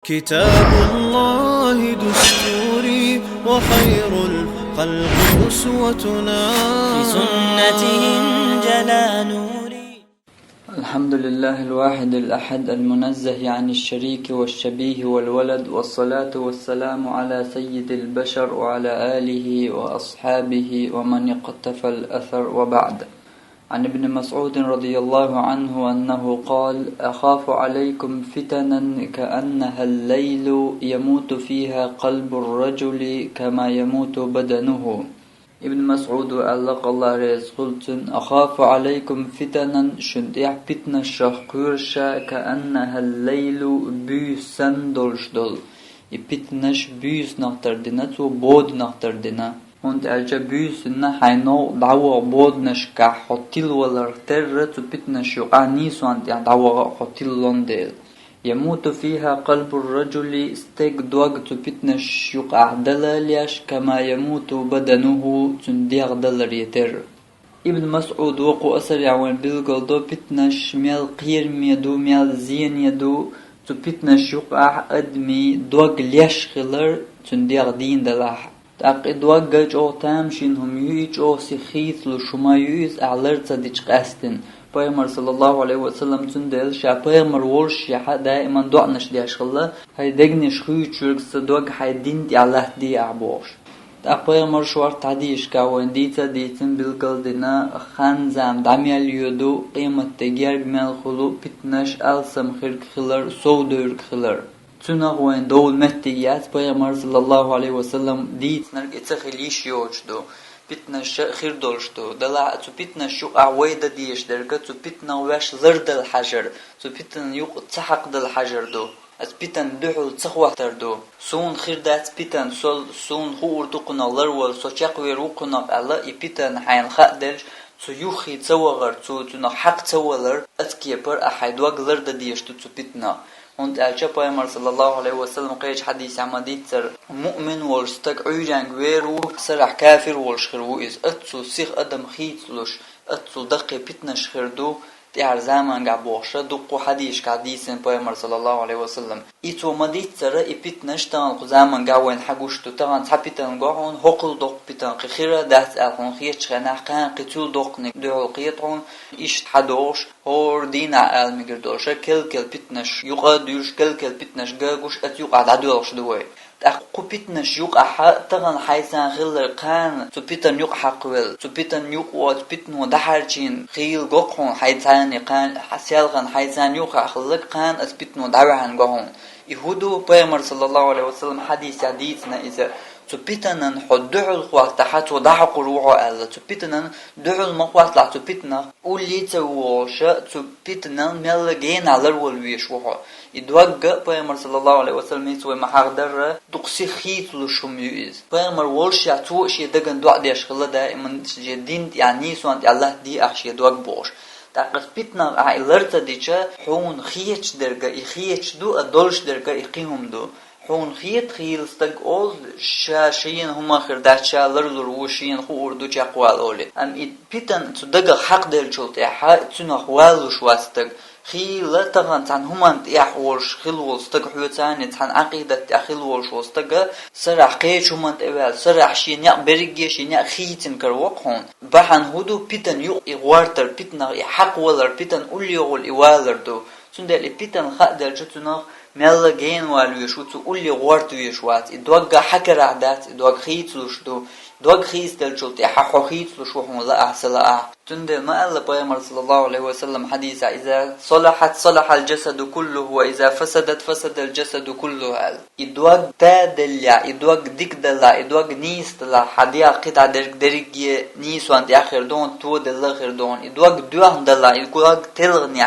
كتاب الله دستوري وخير الخلق أسوتنا، بسنته انجلى نوري. الحمد لله الواحد الأحد المنزه عن الشريك والشبيه والولد، والصلاة والسلام على سيد البشر وعلى آله وأصحابه ومن اقتفى الأثر، وبعد. عن ابن مسعود رضي الله عنه أنه قال: أخاف عليكم فتنا كأنها الليل يموت فيها قلب الرجل كما يموت بدنه. ابن مسعود ألق الله رزقلتن: أخاف عليكم فتنا شنديع فتنة شخيرشا كأنها الليل بيسن دولشدل. فتنش بيس نختردنا وبود نختردنا. Und büsna haino dawa bodnash ka hotil walar terra tu pitnash yuqani swant ya dawa hotil londel يموت فيها قلب الرجل استيق دوغ تو pitnash yuqa دلالياش كما يموت بدنه تنديغ دلر يتر. ابن مسعود وقو أسر يعوان بلغل دو pitnash ميال قير ميدو ميال زين يدو تو pitnash yuqa أدمي دوغ ليش خلر تنديغ دين دلاح. تأقيد وقج أو تامشينهم يويج أو سخيث لشما يويز أعلر تصديق قاستن. بيغمر صلى الله عليه وسلم تندل شا بيغمر ورش يحا دائما دوعنش دي أشغل هاي دقنش خويش ورقص دوق هاي دين دي الله دي أعبوش. بيغمر شوار تعديش كاوين ديتا ديتن بالقل دينا خانزام داميال يودو قيمة تجير بمال خلو بتناش ألسم خيرك خلر سودورك خلر. تناغ وين دول متيات بيغمر صلى الله عليه وسلم ديت نرق اتخليش يوجدو بتناش خير دولشتو دلع تو بتناش يوق عويدة ديش درقة تو بتنا واش زرد الحجر تو بتنا يوق تحق دل الحجر دو اس بتن دحول تخوة تردو سون خير دات بتن سون خور تقنا لرول سوچاق ويروقنا الله بتن حين خادلج تو يوخي تسوغر تو حق تسولر اتكي بر احد وغلر ديش تو بتنا. Und Peygamber sallallahu aleyhi ve sellem قيج حديث عمديت سر مؤمن والستك عيجان غيرو سرح كافر والشخرو إز أتسو سيخ أدم خيتلوش أتسو دقي بتنش خردو تيار زمان قابوشة دقو حديث كحديثين Peygamber sallallahu aleyhi ve sellem إتو مديت سر إبتنش تان زمان قاوين حقوشتو تان تحبتن قاعون هقل دق بتن خيرة دات ألخون خيتش خناح كان قتول دقنك دعو قيتعون إيش حدوش هور دينا المقردوشة كل بتنش يقعد يرش كل بتنش جاكوش أتيقعد عدوش دوي أقو بتنش يقع تغن حيسان خلر قان تو بتن يقع قويل تو بتن يقع بتنو دحرجين خيل قوقون حيسان قان حسيالغن حيسان يقع خلق قان أس بتنو دعوهن قهون يهودو بيغمر صلى الله عليه وسلم حديثنا إذا تبتنا حدعو الخوات تحت وضحق روحه ألا تبتنا دعو المقوات لا تبتنا قولي تووشا تبتنا ملغين على الولويش وحو يدوغ بيغمر صلى الله عليه وسلم يسوي محاقدر دقسي خيط لشم يؤذ بيغمر ولش يعتوش يدقن دعا ديش خلا دائما جدين يعني سوانت الله دي أحش يدوغ بوش تاقس بتنا عائلرتا ديشا حون خيتش درقا يخيتش دو أدولش درقا يقيهم دو حون خيت خيل استق أول شاشين هما خردات شالر لروشين خو أردو جاقوال أولي أم بيتن تدقى حق دل جلت إحا تنا خوالوش واستق خيل تغن تان هما إحوالش خلول استق حوتاني تان عقيدة أخلولش واستق سرح قيش هما تقبال سرح شين يق برقيش يق خيتن كروقهون بحن هدو بيتن يق إغوارتر بيتن حق والر بيتن أولي يغول إوالر دو سندل بيتن خق دل جتنا ملا جين والويش وتقولي غورت ويشوات إدوغ حكر عدات إدوغ خيتلوش دو إدوغ خيس دلشلت إحاحو خيتلوش وحون لا أحسلا تندل ما ألا بيامر صلى الله عليه وسلم حديثا إذا صلحت صلح الجسد كله وإذا فسدت فسد الجسد كله إدوغ تادلع إدوغ ديكدلع إدوغ نيستلع حديا قطع درجي نيس وانت آخر دون تو دل آخر دون إدوغ دوغ دلع إدوغ تلغني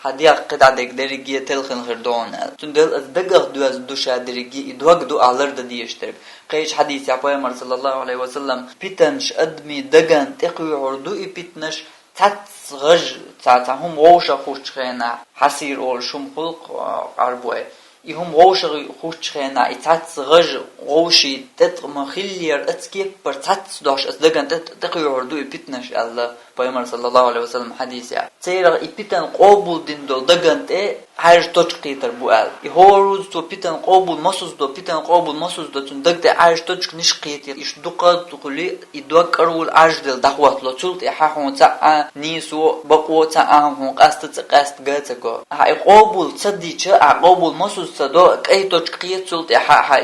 حديا قطع درجي تلغن غير دون تندل أزدقغ دوز دوشا درجي إدوغ دو أعلر ديشترك قيش حديث يا بيامر صلى الله عليه وسلم بيتنش أدمي دقان تقوي عردوئي بيتنش تاتغج تاتهم غوشا خوشخينا حسير أول شم خلق عربوه إهم غوشا خوشخينا تاتغج غوشي تتغم خلير أتكيب بر تاتدوش أصدقان تقوي عردوئي بيتنش الله Peygamber sallallahu aleyhi ve sellem hadisi. Seyra ipitan qabul din dol dagant her toçqitar bu al. Horuz to pitan qabul masuz do pitan qabul masuz do tun dagde her toçq nishqitir ish duqa tuqli idwa qarul ajdel dahwat lo tult ha hon ta nisu baqo ta hon qast gatako. Ha qabul sadicha qabul masuz sado qay toçqiyat tult ha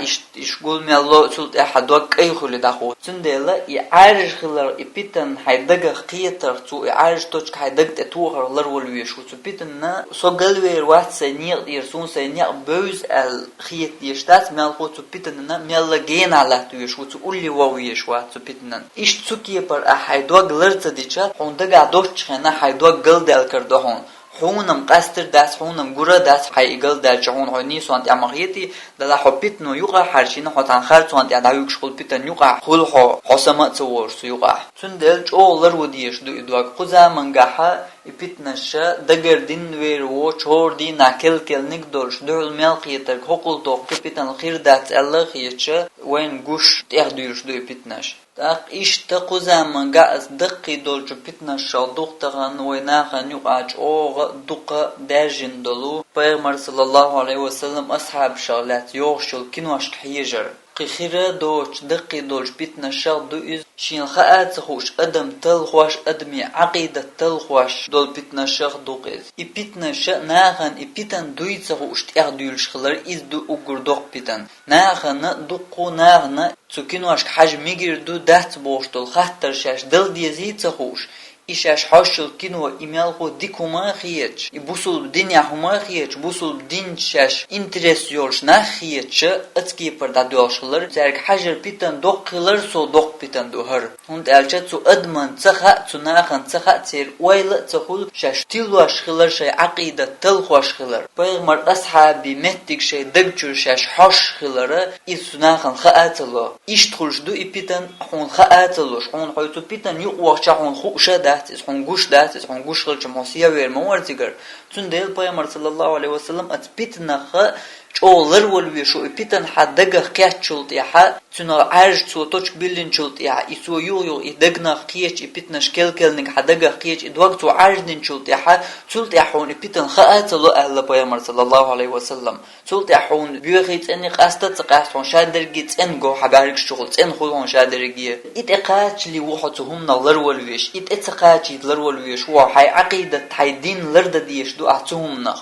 ish gol mello tult ha do qay khuli dahwat. Tundela I arjkhlar ipitan haydaga qitar tu arj toçq haydagte tuğarlar wolwish tu pitan na so galwer سنيق يرسون سنيق بوز الخيط يشتات مال خو تبيتنا مال جين على تويش وتقول لي واويش واتبيتنا إيش تسكي بر أحيدوا غلرت ديشة هندق عدوش خنا حيدوا غل دال كردهون حونم قستر داس حونم غورا داس حي غل دال جهون هني سوانت أمغيتي دلا حبيت نو يقع حرشين حتان خال سوانت عداويك شغل بيتن يقع خل حسمة تصور سيقع سندل جولر وديش دو إدواق قزا منجحة ipitnasha dagardin verwo chordi nakil kelnik dolsh dol melqiyeter hokul tok kapitan khirdat Allah khiyacha wen gush terduysh do ipitnash tak ishta quzaman gaz daqi dolj ipitnash duqtagan wena khan yuqach o duqa dajin dolu Peygamber sallallahu aleyhi ve sellem ashab shalat yoshul kinwash hijer خيرة دوش دقي دوش بيتنا شغل دو إز شين خاات خوش أدم تلخوش أدمي عقيدة تلخوش دول بيتنا شغل دو قيز إي بيتنا شغل ناغن إي بيتن دويتsa خوش تأخدو الشغلر إز دو أقر دوق بيتن ناغن دوقو ناغن تسوكينوش حاج ميجر دو دات بوش دول خاتر شاش دل ديزيتsa خوش إيشاش حاشل كينو إمالخو ديكو ما خيج يبوصل بدنيا هما خيج بوصل بدين شاش إنترس يورش نا خيج أتكي بردا دوشلر زارك حجر بيتن دوقلر سو دوق بيتن دوهر هند ألشت سو أدمن تخا تناخن تخا تير ويل تخول شاش تلواش خلر شاي عقيدة تلخواش خلر بيغمر أصحابي مهتك شاي دقجر شاش حاش خلر إذ تناخن خااتلو إيش تخلش دو إبيتن حون خااتلوش حون حيتو بيتن يقوش حون خوشا داتس هون گوش خلچ موسیا ور مورتیگر تون دل پیامبر صلی الله علیه و سلم ات پیتنا خ چولر ولوی شو پیتن حدگه قیچولت یا تون عرج تو توچ بلین چولت یا ایسو یو ایدگنا قیچ پیتنش کلکلنگ حدگه قیچ ادوق تو عرجن چولت یا چولت یا هون پیتن خاتلو اهل پیامبر صلی الله علیه و سلم چولت یا هون بیخیت انی قاستت قاستون شادرگیت ان گو حبارک شغل ان خودون شادرگی ایت قاچلی وحتهم نلر ولویش ایت اتقاچی لر ولویش هو حي عقيده حي دين لرد ديش دو اعتهم نخ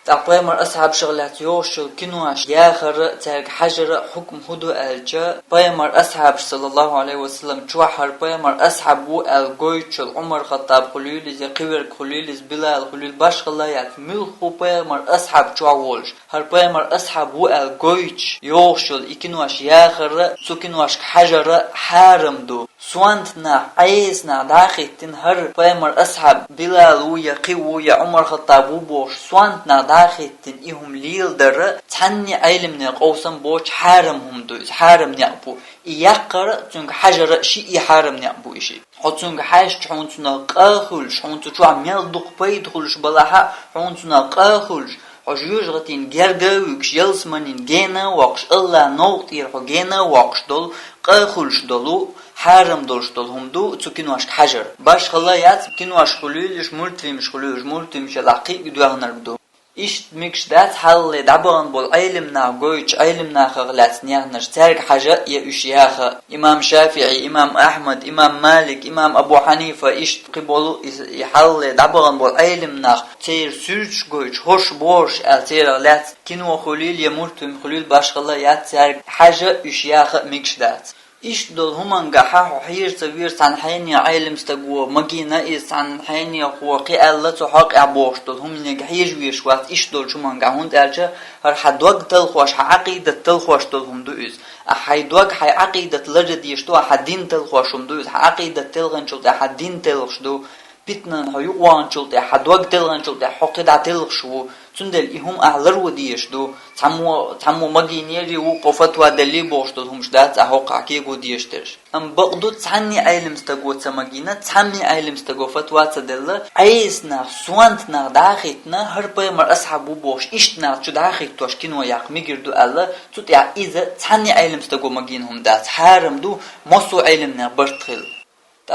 تقيمر أصحاب شغلات يوشل كنواش ياخر تاج حجر حكم هدو الجا بيمر أصحاب صلى الله عليه وسلم جوحر بيمر أصحاب و الجويتشل عمر خطاب خليل قوير خليل بلال خليل باش خلايات ملخو بيمر أصحاب جوالش هر بيمر أصحاب و الجويتش يوشل إكنواش ياخر سكنواش حجر حارم دو سوانتنا عيسنا داخلتن هر بيمر أصحاب بلال ويا قو ويا عمر خطاب وبوش سوانتنا داخلتن إهم ليل در تعني علمنا قوسم بوش حارمهم دوز حارم نعبو يقر تنك حجر شيء حارم نعبو إشي حتنك حاش حونتنا قاخلش حونتو شو عميل دق بيدخلش بلاها حونتنا قاخلش حجوجغتين جرجوكش يلسمنين جينا وقش الله نوغتير حو جينا وقش دول قاخلش دولو حرم دولش دولهم دو تسكنواش حجر باش خلايات كنواش خلولش ملتفيمش خلولش ملتفيمش العقيق دوغنر بدو إيش ميكش دات حل دعبان بول علمنا جويش علمنا خغلات نيانش تارك حاجة يأشياخ إمام شافعي إمام أحمد إمام مالك إمام أبو حنيفة إيش قبلو يحل دعبان بول علمنا تير سيرش جويش هوش بورش التير لات كنوا خليل يمرتم خليل باش خلايات تارك حاجة يأشياخ ميكش دات إيش دول همان جحا حير سوير سنحيني علم استجوا مجينا إيه سنحيني هو قي الله تحق عبوش دول هم نجحيج ويشوات إيش دول شو من جهون ترجع هر حدوق تلخوش عقيدة تلخوش دول هم دوز حيدوق حي عقيدة لجد يشتو حدين تلخوش هم دوز عقيدة تلغن شو حدين تلخش دو بيتنا هيوان شو حدوق تلغن شو حقيدة تلخشوا تندل إهم أهلر وديش دو تمو مجينيري وقفت ودلي بوشتو همش دات أهوق عكيق وديش ترش أم بقدو تعني علم استجو تمجينا تعني علم استجو فتوى تدل عيسنا سوانتنا داخلنا هر بيمر أصحابو بوش إشتنا شو داخل توشكين وياق ميجردو الله تطيع إذا تعني علم استجو مجينهم دات حارم دو مصو علمنا برتخل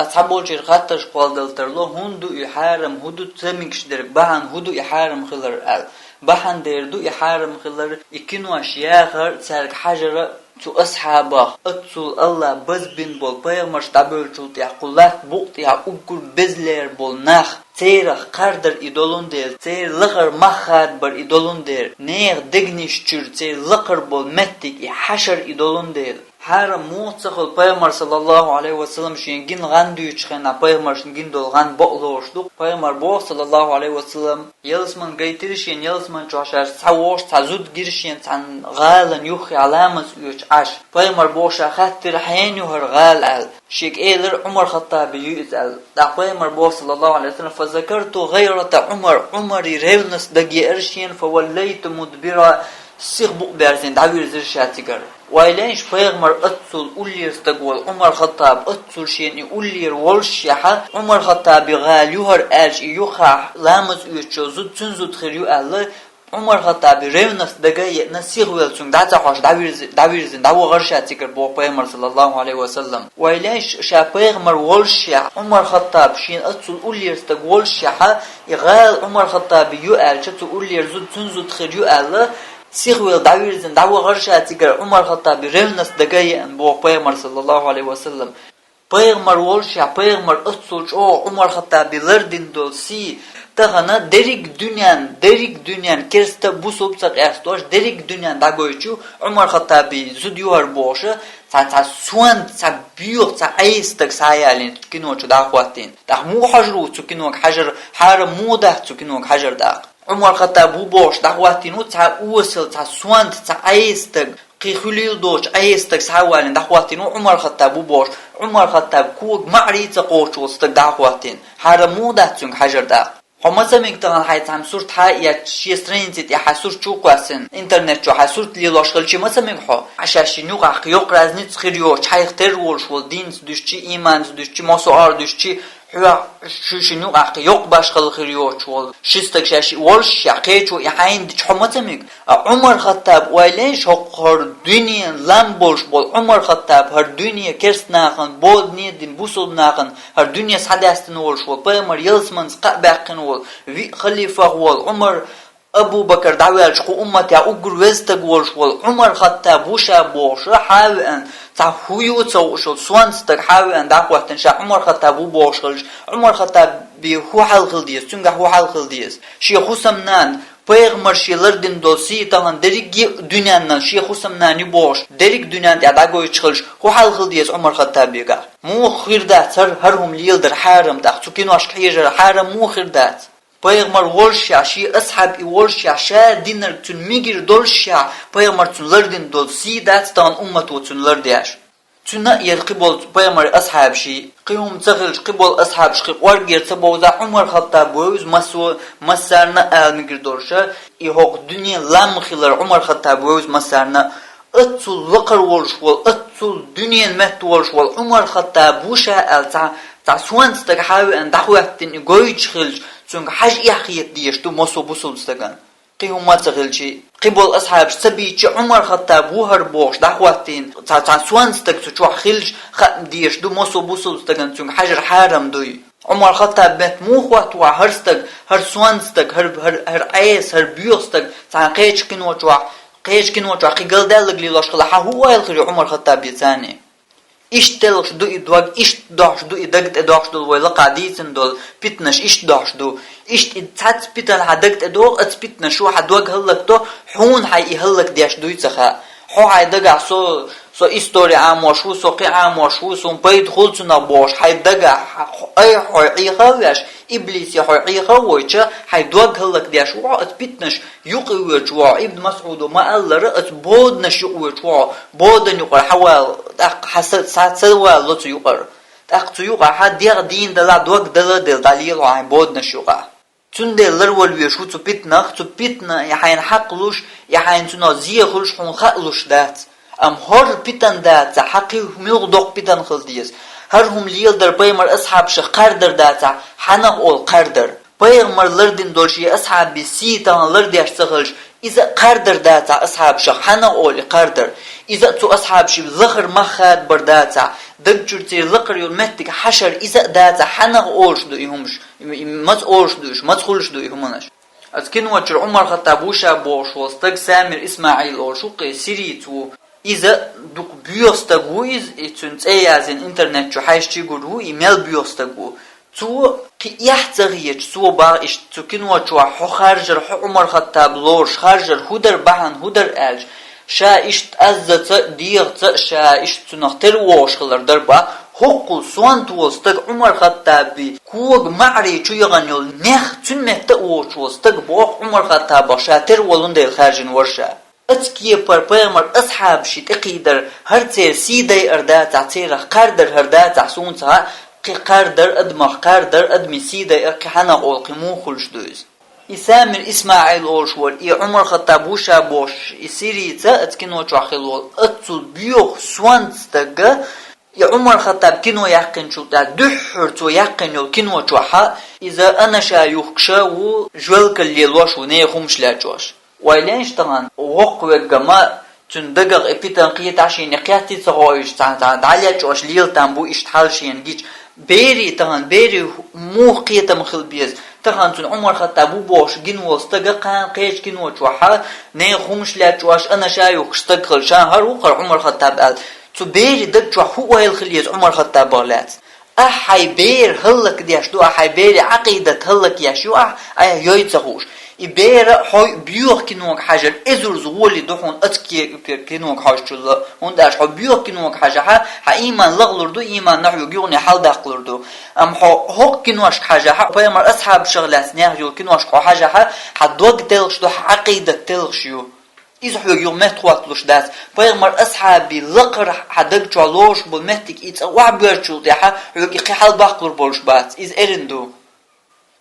ashabol hatta şqaldaltırlo hundu iharam hudut semikşdir bahan hudu iharam khılar al bahan derdu iharam khılar ikinu aşyahar serk hajara tu ashabah atsul Allah bazbin bol payamar tabölçult yaqullat buqt ya ukur bezler bol nah Teyra qardır idolun der, teyr laqar mahad bar idolun der, neğ degnişçür teyr laqar bol mettik i haşar idolun der. Hara muğtsaqıl Paymar sallallahu aleyhi ve sellem şiyen gin ganduyu çıxena Paymar şin gin dolgan boqloşduk. Paymar boq sallallahu aleyhi ve sellem yalısman gaytirişen yalısman çoğaşar savoş tazud girişen san galan yuxi alamas üç aş. Paymar boşa xattir hayen yuhar gal al. Şek eyler Umar Khattabi yüzal. Da Paymar boq sallallahu aleyhi ve sellem fazakartu gayrata Umari revnas dagi erşen favallaytu mudbira Sih bu bersin davir zirşatigar. Waylanş Paygmar atsul ullir stagwal Umar Khattab atsul şeni ullir wolşyaha Umar Khattabi gal yuhar erş yuha lamaz üçozut tünzut khiryu Allah Umar Khattabi revnas dagay nasih welsun data hoş davirzin davu garşatigar bu Paygmar sallallahu aleyhi ve sellem. Waylanş şa Paygmar wolşya Umar Khattab şen atsul ullir stagwal şyaha gal Umar Khattabi yu erş atsul ullir zut tünzut khiryu Allah Sihwel davirzin davu garşatigar Umar Khattabi revnas dagayan bu Paygmar sallallahu aleyhi ve sellem. Paygmar wolşya Paygmar atsulç o Umar Khattabi lardin dolsi Tağana derik dünyan kerste bu sobsak erstoş derik dünyan dagoyçu Umar Khattabi zudyuar boşa sa suan sa büyük sa aystak sayalin kinoçu da qatin da mu hajru tukinok hajar har muda tukinok hajar da Umar Khattab bu boş dağwatinu ta usul ta suan ta aystak qihulil doç aystak sayalin dağwatinu Umar Khattab bu boş Umar Khattab ku ma'rita qoçustak dağwatin har muda tun hajar da Hamasa miktarın haytam surt ha ya şiestrenit ya hasur çuqasın internet çu hasur liloşqalçı masa mikho aşaşı nuqaq yok razni tsxiriyo çayxter wolşwol din düşçi iman düşçi mosuar düşçi huwa şu nuqaq yok başqal xiriyo çwol şistak şaşı wolş ya qeçu ya hayn çomasa mik Umar Khattab waylen şoqor dünyan lam bolş bol Umar Khattab her dünya kersnaqın bol nidin busulnaqın her dünya sadastını wolşwol Paymar yalsman qabaqın wol vi khalifa wol Umar Abu Bakr da'wal şu ummat ya ugur westag wolş wol Umar Khattab busha boşa hawan ta huyu tawşul swanstak hawan da'watan sha Umar Khattab bu boşul Umar Khattab bi hu hal qildiyes çünkü hu hal qildiyes Şeyh Husamnan Paygmar şeylerden dosi tahan derik dünyandan Şeyh Husamnani boş derik dünyan ya da goy çıxılış hu hal qildiyes Umar Khattabiga mu khirdat harhum lildir haram da çukin aşk hijer haram mu khirdat Paygmar wolşya şi ashab i wolşya şa dinner tün migir dolşya Paygmar tünlerden dolsi dastan ummat tünler diyaş tünna yer qibol Paygmar ashab şi qiyum tsaqil qibol ashab şi war gerse boza Umar Khattab öz masarna al migir dolşa i hoq dünya lam khilar Umar Khattab öz masarna atsul laqar wolşwol atsul dünyan met wolşwol Umar Khattab busha al ta suanstak hawan da'watin goy çıxılış çünkü haj yaqiyet diyiştu mosu busulstagan qiyumat zagilchi qibol ashab sabichi Umar Khattab bu har boş da'watin ta suanstak su khilj diyiştu mosu busulstagan çünkü hajar haram duy Umar Khattab bet muhwat wa harstak har suanstak har ayes har biyostak ta qeçkin wa qigaldalgli loshqala ha huwa yalqi Umar Khattab yatani İştel şdu idvag iş daşdu idagt edaşdu ve laqadisen dol pitnaş iş daşdu iş tat pitan hadagt edog at pitna şu hadwag hallakto hun hay hallak daşdu itsaha ho haydaga so istori amoşu so qi amoşu so payd khulsuna boş haydaga ay hoy khawash iblis ya hoy khawacha haydwag hallak daşu at pitnaş yuqwi wa ibn mas'ud ma allara at bodnaş yuqwi bodan yuqar hawal hasad satsalwa lot yuqar taqtu yuqa hadiya din dala dwag dala del dalil wa bodnaş yuqa tünde lerwal we shu pitna ya hayn haqlush ya hayn tunaziye khulush hun khlush dat am hor pitan dat haqi miqdoq pitan khildiyes har hum liyaldar Paygmar ashab shi qardir dat hanaq ol qardir Paygmarlardin dolshi ashabi si tanlar diyash tsaqilsh إذا قردر داتا أصحاب شخ حنا أولي قردر إذا تو أصحاب شي ذخر مخاد برداتا دجرتي ذكر يومتك حشر إذا داتا حنا أولش دو يهمش مز أولش دوش مز خلش دو يهمناش أتكن وتر عمر خطابوشا بوش وستك سامر إسماعيل أولشوق سيريتو إذا دوك بيوستغو إذ إتنت أيازن إنترنت شو حاجة تقولوا إيميل بيوستغو تو يحتغيج تو باش تو كنوا شو خارجر عمر خطاب لورش خارجر هدر بحن هدر ألج شا إشت أزت ديغت شا إشت نختر ووش خلر دربا حقوق سوان توستق عمر خطابي كوغ معري شو يغنيول نخ تنمت ووش وستق بوخ عمر خطاب شاتر ولون ديل خارجن ورشا اتكي پر پیغمبر اصحاب شي تقيدر هر تير سيدي اردات عتير قردر هردات عسون تا قردر ادمخ قردر ادمي سيدي اكحنا اولقمو خلش دوز إسامر إسماعيل أولشور إي عمر خطابوشا بوش إسيريتا اتكنو تشاخلول اتو بيوخ سوانتستغ يا عمر خطاب كنو يقين شو تا دحر تو يقين يول كنو تشوحا إذا أنا شايوخكشا و جوالك اللي لوش ونيخمش لا تشوش ويلينش طبعا وقوة جماعة تندقق إبتان قيت عشان نقياتي صغايش تعال على تشوش ليل تنبو إشتحالش ينجيش بيري طبعا بيري مو قيت مخل بيز طبعا تن عمر خطابو بوش جنو استققان قيش جنو تشوحا نيخمش لا تشوش أنا شايوخ اشتغل شان هروقر عمر خطاب قال تو بيري دك تشوح هو الخليز عمر خطاب بالات أحي بير هلك ديش دو أحي بيري عقيدة هلك يشو أحي يويتزغوش إبيرة حي بيوخ كنوك حاجة إزر زولي دحون أتكي كنوك حاجة هون داش حي بيوخ كنوك حاجة ها إيمان لغلردو إيمان نحو يقولني حال داقلردو أم حق كنوش حاجة ها بيامر أصحاب شغلات نيجو كنوش حاجة ها حدوق تلغش دو عقيدة تلغشيو إذا حيو يوم متواتلوش داس بيامر أصحابي لقر حدق جالوش بالمتك إيت وعبيرشو ديها يقي حال باقلر بولش بات إذ إرندو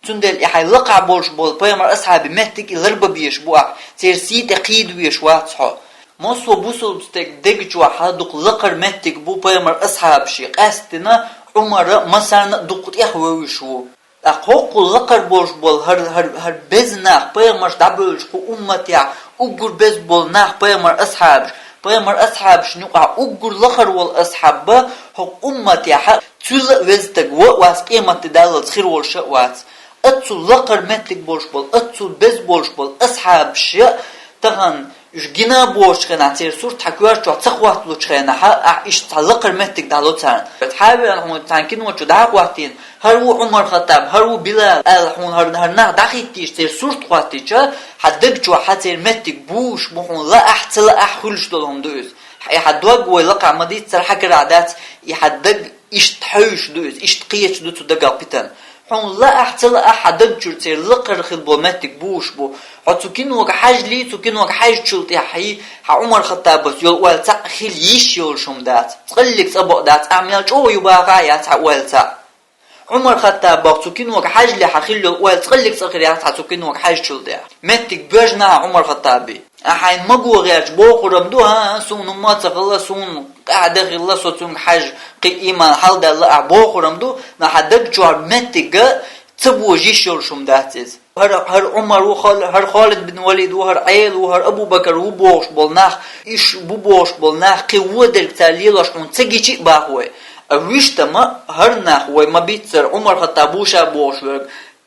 تندل إحي لقع بولش بول بيامر أصحابي مهتك إلربا بيش بوا تيرسيت أقيد ويش واتصحو مصو بوصل بستك دقجوا حدق لقر مهتك بو بيامر أصحاب شي قاستنا عمر مسارنا دقت إحوويشو أقوق لقر بولش بول هر بزناخ بيامر دابلش خو أمتيا أقر بز بول ناخ بيامر أصحابش بيامر أصحابش نقع أقر لقر والأصحاب حق أمتيا حق تل وزتك واس قيمة دالت خير والشقوات اتسو لقر متك بولش بول اتسو بز بولش بول أصحاب شيء تغن جنا بولش خنا تير صور تحكيوش تو تخوات لو خنا ها ايش لقر متك دالو تان بتحاول ان تانكين و داقواتين هرو عمر خطاب هرو بلال الحون هر نه دقيقتيش تير صور تخواتيش حدك جو حتير متك بوش بحون لا احتل احولش دولهم دوز يحدوق ويلقع مديت سر حكر عادات يحدق ايش تحوش دوز ايش تقيش دو تدقا بيتن حون لا احتل احد جرتير لقر خلبومتك بوش بو حتوكين وك حاج لي توكين وك حاج تشلتي حي عمر خطاب بس يول والتا خيل يش يول شمدات تقلك صبق دات اعمل جو يبا غايات والتا عمر خطاب بوكين وك حاج لي حخيل وال تقلك صقريات حتوكين وك حاج تشلتي متك بجنا عمر خطابي احين مقو غيرش بوقرم دو ها سون ما تخلصون قاعد غلا صوتون حاج قيمه حال ده بوقرم دو نحدك جوار متك تبو جيشول شمداتز هر عمر وخال هر خالد بن وليد وهر عيل وهر ابو بكر وبوش بولناخ ايش بوش بولناخ قوه تاليلش اون تجيجي باهوي اويشتما هر ناخ وما بيتصر عمر خطابوشا بوش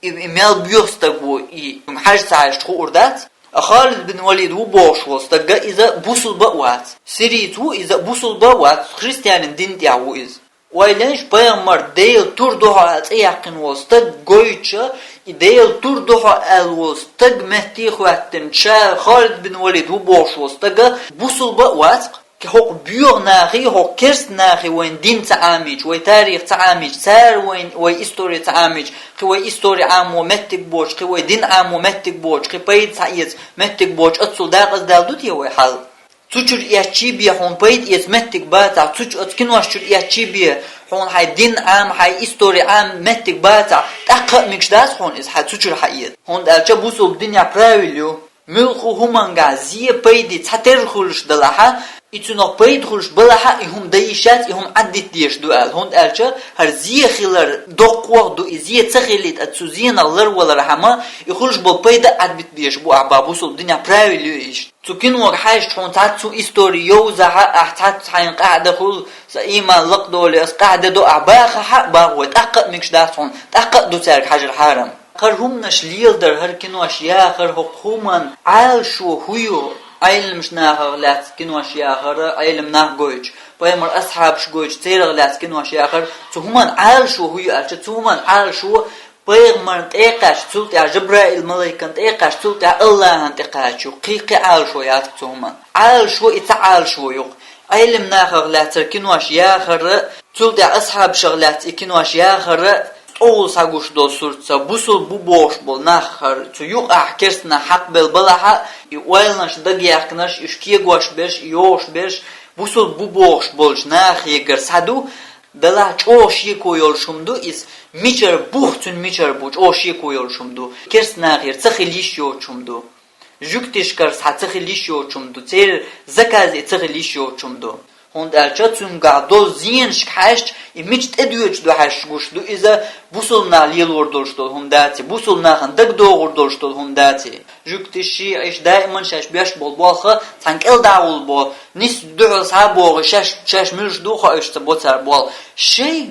ايميل بيوستغو اي حاج ساعه خوردات خالد بن وليد وبوش وستجا إذا بوصل بوات سريتو إذا بوصل بوات خريستيان دين تاعو إز ويلنش بيامر ديل تردوها أتيقن وستج جويتشا ديل تردوها الوستج مهتي خواتن شا خالد بن وليد وبوش وستجا بوصل بوات كحق بيور ناخي حق كرس ناخي وين دين تعامج وين تاريخ تعامج سار وين إستوري تعامج كوي إستوري عام ومتك بوش كوي دين عام ومتك بوش كبيد سعيد متك بوش أتصل داقز دالدوت يوي حال تشر إياتشي بيه هون بيد إيات متك باتا تشر أتكنواش تشر إياتشي بيه هون هاي دين عام هاي إستوري عام متك باتا تأقق مكشداس هون إز هاي تشر حقيد هون دالجا بوصل الدنيا براويليو ملخو همان غازية بيدي تحتر خلش دلها İçin payt kuruş balaha ihum değişat ihum addit diyeş dual. Hund elçe her ziyehiler dokwa du iziye tsahilit at suziyalar wala hama ihruş bol payda addit diyeş bu ababusul dünya praviliyor iş. Tukin wak haş tontat su istori yawzaha ahtat hayn qa'da khul iman laqdo li asqa'da du abaha ha bagwat aqqa mikshdaton aqqa du tark hajar haram. Qarhum nashliyalder her kinu ashya qar hukuman al şu huyu aylmış nahaglat kinu ashyakhara aylm nahgoyç paymar ashab shgoyç teraglat kinu ashyakhar tuhuman al şu huyu alça tuhuman al şu paymar teqash tult ya jibrail malaikan teqash tult ya allah'ın teqachu qiqi al şu yat tuhuman al şu ita'al şu yok aylm nahaglat kinu ashyakhara tult ya ashab shaglat kinu ashyakhara oğul saguş dosursa busul bu boş bol nahar tu yuk ahkersna hak bel balaha oylnaş dagyaknaş işkiye goş beş yoş beş busul bu boş bolş nah yeger sadu dala çoş ye koyolşumdu is miçer buhtun miçer buç oş ye koyolşumdu kersna yer tsxiliş yoçumdu jüktişkar satsxiliş yoçumdu cer zakaz tsxiliş yoçumdu Hund elçe tüm gado ziyen şkaş imiç edüç du haş guşdu iza busulna lil ordolştol hundati busulna handak doğurdolştol hundati jüktişi iş daiman şaş beş bol bolha sankel davul bol nis duhul sabo şaş mülş duha işte botar bol şey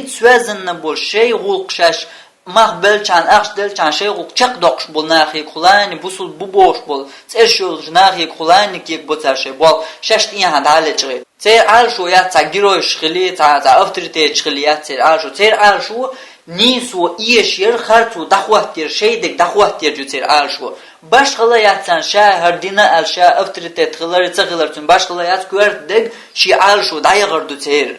sözenna bol şey gulq şaş mahbel çan axdel çan şey gulq çaq doqş bol nahi kulani busul bu boş bol serşol nahi kulani ki botar şey bol şaş tiyan hadalecği Ser al şu ya tagiro şkhili ta avtorite şkhiliyat ser al şu ser al şu nisu iyeşir khartu dahwahtir şeydik dahwahtir juter al şu başqala yatsan şahar dina al şah avtorite tğıları tğılartın başqala yat gördük şi al şu dayğırdı ser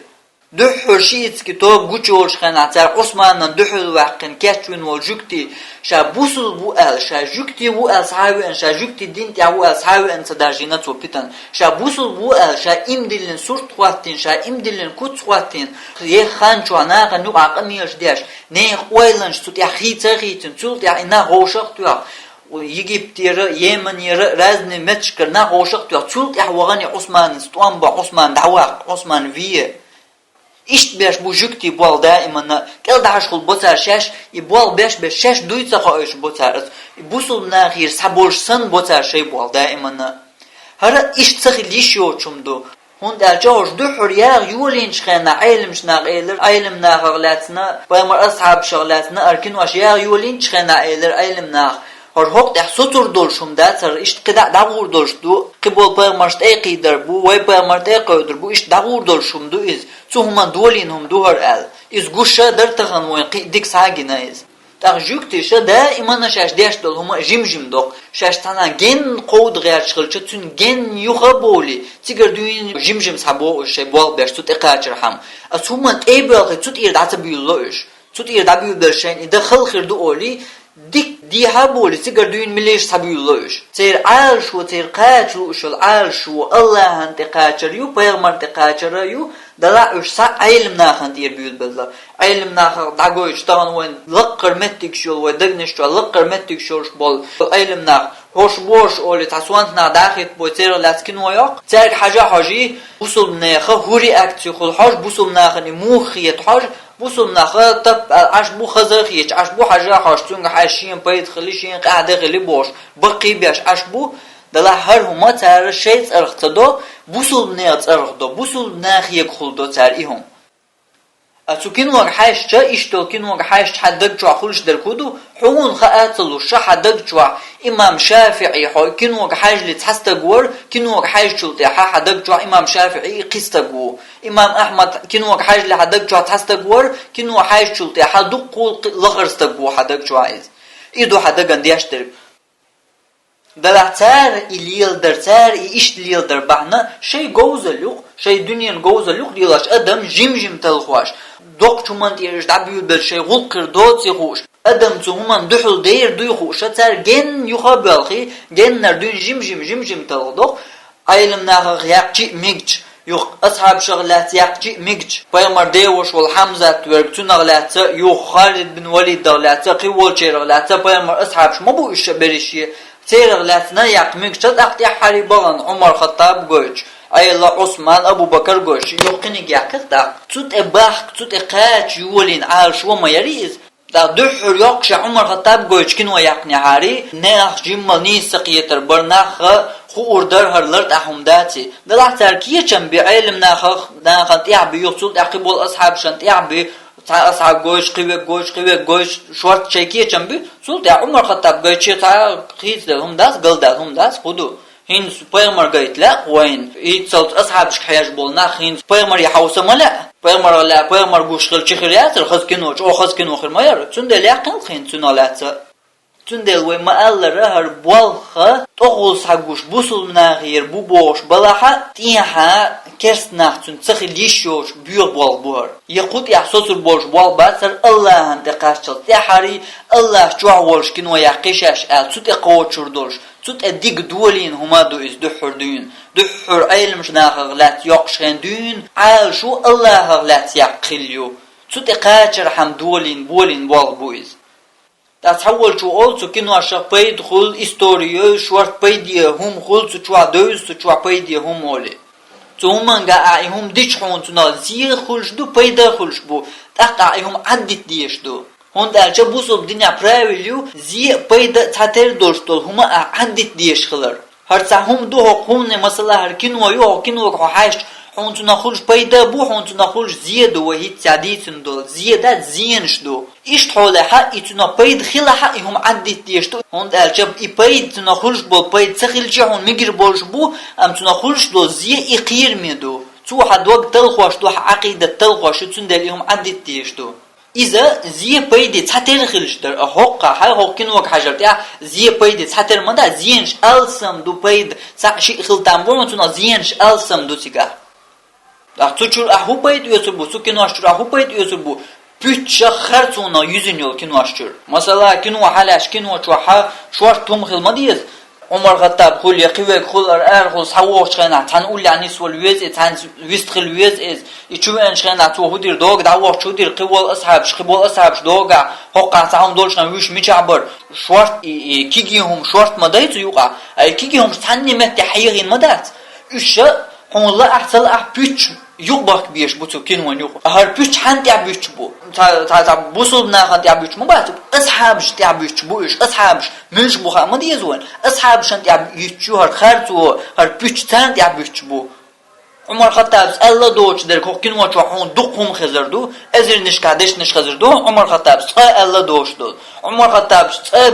Duhur şiitski to guç olşqanatar Osman'ın duhul vaqqin keçün ol jükti şa busul bu el şa jükti bu el sahaben şa jükti din ya bu el sahaben sadarjina topitan şa busul bu el şa imdilin surt qattin şa imdilin kut qattin ye khan çona qanu aqmiyaş diyaş ne oylanş tut ya khitsaqitin tut ya ina hoşaq tuya Yigiptiri, Yemeniri, razni metşkirna hoşaq tuya tut ya wagani Osman'ın stuan ba Osman dawaq Osman viye İşt beş bu jükti bol daimana kel daş kul botar şaş i bol beş şaş duysa qoyş botar busul nahir sabolşsan botar şey bol daimana hara işt saxiliş yoçumdu hund aljoş duhur ya yulin şxana ilm şnaq elir ilm naqlatna baymar ashab şaglatna arkin waş ya yulin şxana elir ilm naq Hor hoq da sotur dolşumda sar iş qida dağur dolşdu qibol paymarst eqidir bu way paymarst eqidir bu iş dağur dolşumdu iz tuhman dolinhum duhar al iz guşa der tağan way dik sagina iz taq jükti şa da imana şaş deş dolhuma jimjim doq şaş tana gen qod gayar çıqılçı tün gen yuxa boli tiger düyin jimjim sabo şey bol beş tut eqachir ham asuman ebel tut irdat biyuloş tut irdat biyul şeyin ida xilxirdu oli dik diha bolisi gördüğün mileş sabiyulloş. Ser al şu ser qaçlu şul al şu Allah'ın teqaçırıyor, peygamber teqaçırıyor. Dala uşsa ilm nahan diye büyül billah. İlm nahan dagoy ştan wen laqır mettik şul ve dagniş şul laqır mettik şul bol. İlm nah hoş boş oli taswant na daxit bo ser laskin ve yok. Ser haja haji usul naha huri aktsi khul haj busul nahan mukhiyat haj busul naha tab ash bu khazakhiç ash bu haja hajtun hashin payt khlishin qa'da khli boş. Baqi beş ash bu dala her huma tar şey tsarxtado busul ne tsarxdo busul nahiye khuldo tarihum اتوكين وق حاشة اشتوكين وق حاش حدق جوا خلش دركودو حون خاتلو ش حدق جوا امام شافعي كين وق حاج لتحستغور كين وق حاج شلت حدق جوا امام شافعي قستغو امام احمد كين وق حاج لحدق جوا تحستغور كين وق حاج شلت حدق قول لغرستغو حدق جوا ايدو حدق اندياشتر دلعتار إليلدر تار إشتليلدر بعنا شيء جوزلوق شيء دنيا جوزلوق ديلاش أدم جيم تلخواش دوق شمان تيرش دبيو بالشيء غلقر دوت يخوش أدم تهمان دحل دير دويخوش تار جن يخابلخي جن نردون جيم تلخدوق أيلم ناخ يقجي ميجج يخ أصحاب شغلات يقجي ميجج بيمر ديوش والحمزة ورقتون غلات يخ خالد بن وليد غلات قيول شغلات بيمر أصحاب شما بو إيش بريشي Terglatna yaqmik çat aqti haribalan Umar Xattab goç Ayla Osman Abu Bakar goş yokini yakıt da tut bak tut kaç yolin al şu mayariz da duhur yok şu Umar Hattab goçkin ve yakni hari ne jimma ni saqiyeter barnakh khu order harlar tahumdati da Türkiye için bir ilim nakh yabi yusul aqibul ashab şant yabi ashab goş short çekiye için bir sul da Umar Hattab goçi ta qizlum das hudu هين سوبرمار قايت لا وين يتصلت أصحاب شحياج بولنا هين سوبرمار يحوس ملا سوبرمار قوشغل شخريات الخز كنوش أو خز كنو خير ما ير تندل يقل هين تنالات تندل وين ما قال رهر بولخة تقول سحقوش بوصل مناغير بوبوش بلاحة تيها كرسنا تنتخل يشوش بيو بول بور يقود يحسوس البوش بول باتر الله انت قاشل تحري الله جوعوش كنو يقشش ال تتقوش شردوش tut edik duolin huma do iz duhur dün duhur aylmış nağlat yoqşen dün al şu Allah lat yaqilyu tut eqachar ham duolin bolin bol buiz da tawol şu olsu kinu aşa payd khul istoriyo short paydiye hum khul su çwa döz su çwa paydiye hum oli Zumanga aihum dichhun tuna zi khulsh du payda khulsh bu taqa aihum addit diyeshdu Hond elçe bu sob dünya pravilyu zi payda tater dostol huma addit diyeshkhilar har sahum du hum ne masala har kinwa yo kinwa hash hontuna khulsh payda bu hontuna khulsh ziyad wa hit saditun do ziyadat ziyanshdu ish holaha ituna payd khilaha ihum addit diyeshdu hond elçe I payd tuna khulsh bol payd tsakhilchi hon migir bolsh bu am tuna khulsh do ziy iqir medu tu had waqt talkhwash do aqidat talkhwash tundel ihum addit diyeshdu إذا زي بيدي تحتر خلشتر أحقا هاي حقين وق حجرت يا زي بيدي تحتر مدا زينش ألسم دو بيد ساشي خلتام بورمتونا زينش ألسم دو تيجا تشور أحو بيد يوسبو سكين واشتر أحو بيد يوسبو bütçe xərcuna 100 yıl kino aşır. Mesela kino halaş kino çuha şuar tum xilmadiyız. Umar Khattab xul yaqivek xul xul sawaq xana tan ulani swal wez tan wistkhil wez is ichuan xana tu hudir dog dawaq chudir qibol ashab doga hoqa saum dolshna wish michabar short kigihum short madayt yuqa ay kigihum tannimet tahyirin madat usha Honla ahsal büç yok bak bir bu tükin var yok. Her büç hangi büç bu? Ta bu soruna hangi büç mu var? Ashab işte büç bu iş. Ashab münş bu ama diyezuen. Ashab şanti büç her khartu her büç tanti büç bu. Umar Khattab Allah doğuç der kokin var şu hon dukum khazardu. Ezir niş kardeş niş khazardu. Umar Khattab Allah doğuşdu. Umar Khattab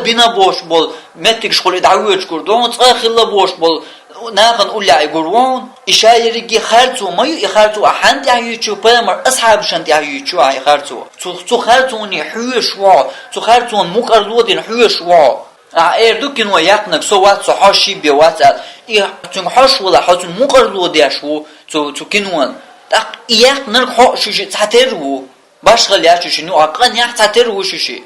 bina boş bol metik şkole davet kurdu. Khilla boş bol ناخن أولى يقولون إشاير جي خارتو ما يخارتو أحد يعيشوا بامر أصحاب شنت يعيشوا يخارتو تو خارتوني حوش وا تو خارتون مقرلودين حوش وا أردو كنوا يقنك سوات صحاشي بيوات إيه تون حش ولا حتون مقرلودي شو تو كنوا تق يقنك حش شيء تعترو باشغل يعيش شنو أقن يعترو شيء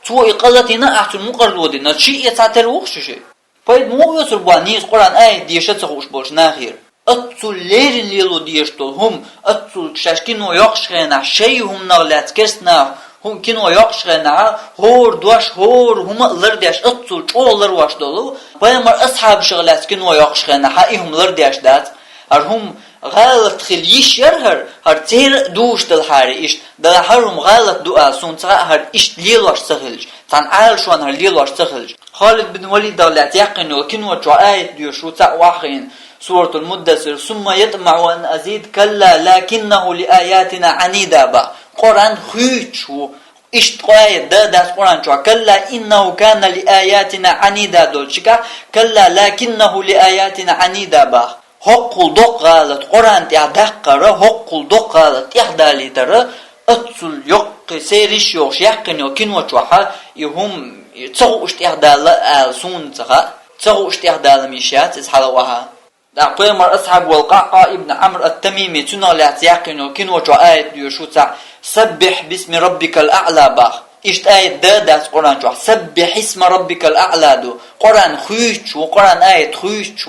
تو إقالتنا أحتون مقرلودين شيء يعترو شيء Пойд мовёсур ба низ Qur'an ай дешеца хуш бош нахир. Атсул лерин лилу дештол хум атсул кшашкино яхшгена шей хум наглат кесна хум кино яхшгена хор дуаш хор хум лырдяш атсул чолар вашдолу паймар асхаб шгылас кино яхшгена ха ихум лырдяш дат ар хум غلط خليش يرهر هر تير دوش دل هاري إيش دل هرم غلط دعاء سونتا هر إيش ليلوش سخلج تان عال شوان هر ليلوش سخلج خالد بن وليد دولات يقين وكن وجعايت ديوشو واخين سورة المدثر ثم يطمع أن أزيد كلا لكنه لآياتنا عنيدا با قرآن خيشو إيش قايد داس قرآن شو كلا إنه كان لآياتنا عنيدا دولشكا كلا لكنه لآياتنا عنيدا با Hokkul dok galat Qur'an ya daqqara hokkul dok galat yahdalitara atsul yok seriş yok yaqqin yok kinwa çuha ihum tsagu istihdala al sun tsagu istihdala mishat ishalawaha da qimar ashab wal qaqa ibn amr at-tamimi tunalat yaqqin yok kinwa çuha ayet diyor şu ta sabbih bismi rabbikal a'la ba İşte ayet das Qur'an çuha sabbih isma rabbikal a'la du Qur'an khuyuch Qur'an ayet khuyuch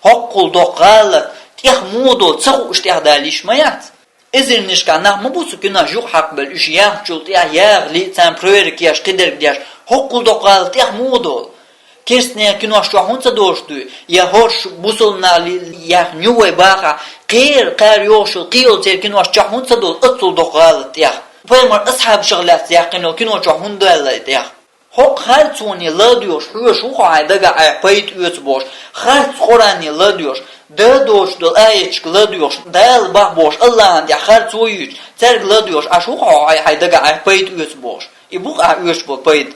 Hokkul doqalat tihmudo tsagu istihdalishmayat ezir nishka nahma busu kina juq haq bel ish yah chult ya li tan prover kiyash qider diyash hokkul doqalat tihmudo Kersne kinoşta hunsa doğuştu. Ya hoş busulna ya nüve baha. Qir yoşu qiyol terkin kinoşta hunsa doğ atıl doğalat ya. Peygamber ashab şaglat ya kinoşta hunda ya. Hok her tuni la diyor. Şu hayda ga payt üyet boş. Her Kur'an'ı la diyor. Da doğuştu ayet la diyor. Dal bah boş. Allah'ın ya her tuyu. Terg la diyor. Şu hayda ga payt üyet boş. Bu üyet boş payt.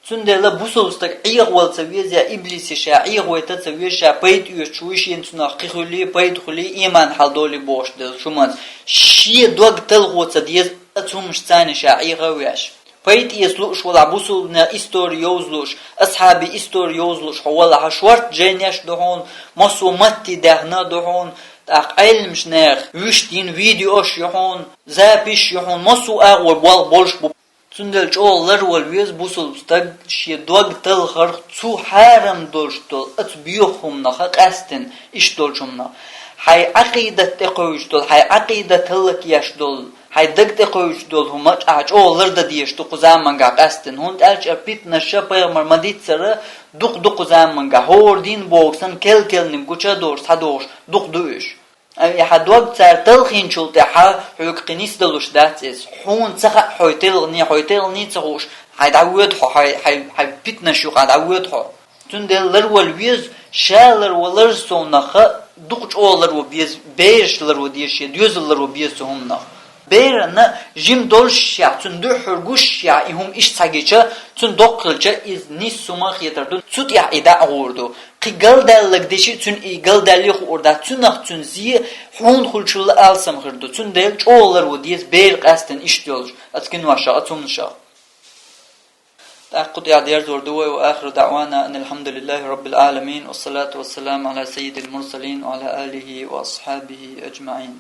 Sündela bu solustak ayıq wal seviyya iblisi şa ayıq wayta seviyya şa payt üyet şu işin tuna qixuli payt xuli iman haldoli boş del şuman. Şi dog tel gotsa diye atılmış tane şa ayıq wiyaş. Payt yesluş wala busulna istori yozluş ashabi istori yozluş wala hashwart jeynesh dohon masumatti dahna dohon ilmş ner wishtin videoş yohon zapish yohon masu aq wal bolş bu sündel çoğullar wal wez busulstag şi dog tel har su haram dolştol at biyuhumna qastin iş dolşumna hay aqidat taqoyştol hay aqidat tıllık yaşdol haydak da koyuş dol huma aç oğullar da diyişti kuzamanga qastin hund elç apit nasha payamar madit sarı duk kuzamanga hordin boksan kelkelnim guça dor sador duk duş ay hadwag tsar talkhin chulte ha huk qinis dalush datis hun tsaha hoytelni tsahush haydawet hay pit nashu qadawet ho tundeller wal wiz shalar walar sonnaha duk oğullar wo biz beşler wo diyişi yüzler wo biz sonnaha Berna jim dolşya tündu hurguşya ihum iş sagiça tün dokılca iz nisuma xiyatardun tut ya ida ağurdu qigal dallık deşi tün igal dallık orada tünaq tün zi hun xulçul alsam xırdı tün del çoğular o diye ber qastin iş diyor atkin vaşa atumnuşa تأقد يا ديار زوردو وآخر دعوانا أن الحمد لله رب العالمين والصلاة والسلام على سيد المرسلين وعلى آله وأصحابه أجمعين